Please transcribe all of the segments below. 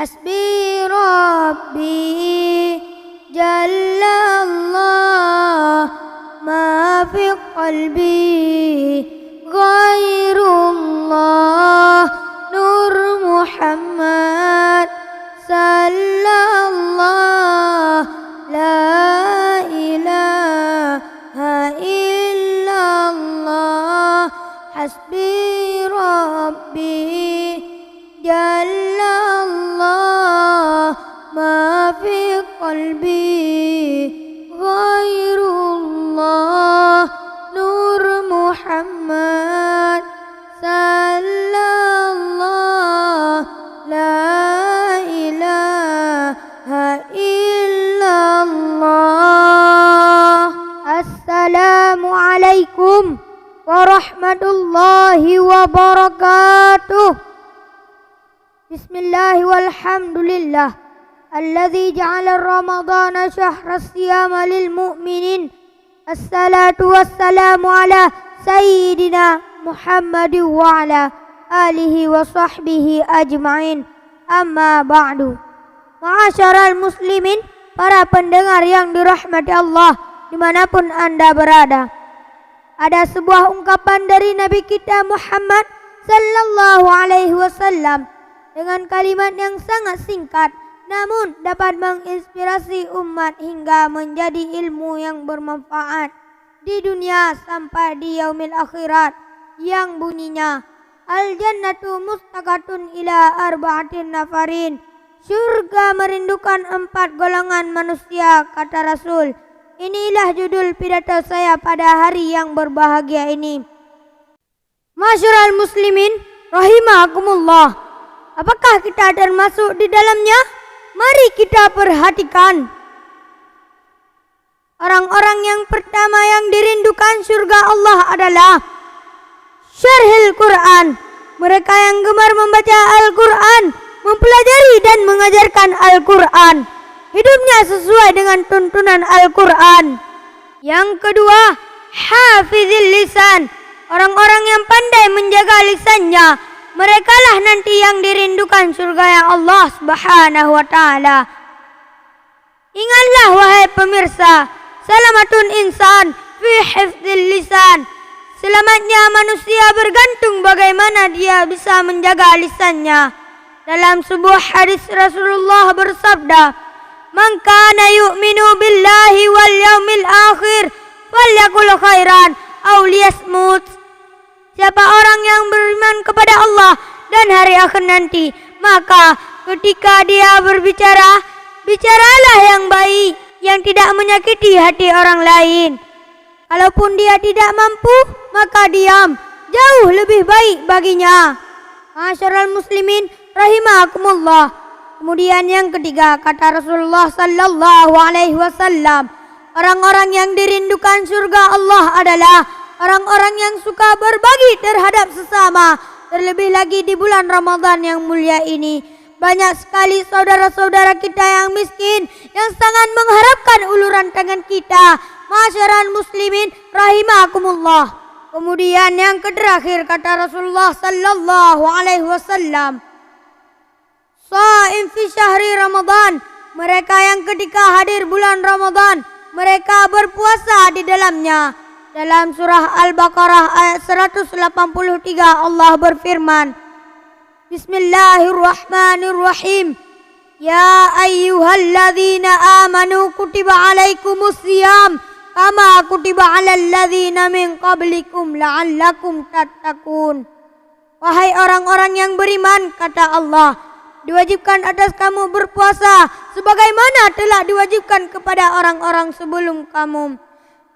Hasbi Rabbi Jallallah ma fi qalbi ghairullah Nur Muhammad sallallahu la ilaha illallah Hasbi Rabbi Jallallah ma fi qalbi ghairullah Nur Muhammad sallallahu la ilaha illallah. Assalamualaikum warahmatullahi wabarakatuh. Bismillah walhamdulillah alladzi ja'ala ramadhana syahra siyama lil mu'minin. Assalatu wassalamu ala sayyidina Muhammad wa ala alihi wa sahbihi ajma'in. Amma ba'du. Ma'asyaral muslimin, para pendengar yang dirahmati Allah dimanapun Anda berada. Ada sebuah ungkapan dari Nabi kita Muhammad sallallahu alaihi wasallam dengan kalimat yang sangat singkat namun dapat menginspirasi umat hingga menjadi ilmu yang bermanfaat di dunia sampai di yaumil akhirat, yang bunyinya al-jannatu mustaqatun ila arba'atin nafarin. Surga merindukan 4 golongan manusia, kata Rasul. Inilah judul pidato saya pada hari yang berbahagia ini. Masyarul muslimin rahimakumullah, apakah kita termasuk di dalamnya? Mari kita perhatikan. Orang-orang yang pertama yang dirindukan surga Allah adalah syarhil Quran. Mereka yang gemar membaca Al-Quran, mempelajari dan mengajarkan Al-Quran. Hidupnya sesuai dengan tuntunan Al-Quran. Yang kedua, hafizil lisan. Orang-orang yang pandai menjaga lisannya, merekalah nanti yang dirindukan surga yang Allah Subhanahu wa ta'ala. Ingatlah wahai pemirsa, salamatun insan fi hifzil lisan. Selamatnya manusia bergantung bagaimana dia bisa menjaga lisannya. Dalam sebuah hadis Rasulullah bersabda, "Man kana yu'minu billahi wal yaumil akhir falyakul khairan aw liyasmut." Siapa orang yang beriman kepada Allah dan hari akhir nanti, maka ketika dia berbicara, bicaralah yang baik, yang tidak menyakiti hati orang lain. Kalaupun dia tidak mampu, maka diam, jauh lebih baik baginya. Masyarul muslimin rahimakumullah. Kemudian yang ketiga, kata Rasulullah sallallahu alaihi wasallam, orang-orang yang dirindukan surga Allah adalah orang-orang yang suka berbagi terhadap sesama. Terlebih lagi di bulan Ramadan yang mulia ini, banyak sekali saudara-saudara kita yang miskin yang sangat mengharapkan uluran tangan kita. Masyarul muslimin rahimakumullah. Kemudian yang terakhir, kata Rasulullah sallallahu alaihi wasallam, shaim fi syahri Ramadan. Mereka yang ketika hadir bulan Ramadan, mereka berpuasa di dalamnya. Dalam surah Al-Baqarah ayat 183 Allah berfirman, Bismillahirrahmanirrahim. Ya ayyuhalladzina amanu kutiba alaikumusiyam kama kutiba alal ladzina min qablikum la'allakum tattaqun. Wahai orang-orang yang beriman, kata Allah, diwajibkan atas kamu berpuasa sebagaimana telah diwajibkan kepada orang-orang sebelum kamu.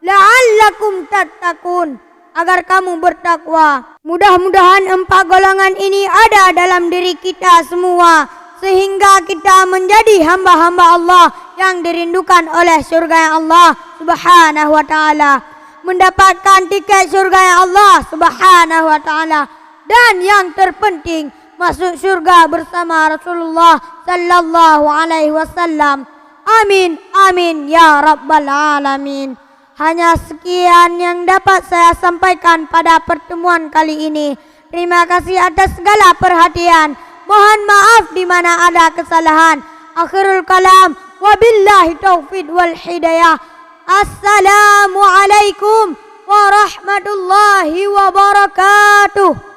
La'allakum tattaqun, agar kamu bertakwa. Mudah-mudahan 4 golongan ini ada dalam diri kita semua, sehingga kita menjadi hamba-hamba Allah yang dirindukan oleh surga yang Allah Subhanahu wa ta'ala, mendapatkan tiket surga yang Allah Subhanahu wa ta'ala, dan yang terpenting masuk surga bersama Rasulullah sallallahu alaihi wasallam. Amin amin ya rabbal alamin. Hanya sekian yang dapat saya sampaikan pada pertemuan kali ini. Terima kasih atas segala perhatian. Mohon maaf di mana ada kesalahan. Akhirul kalam. Wabillahi taufiq wal hidayah. Assalamualaikum warahmatullahi wabarakatuh.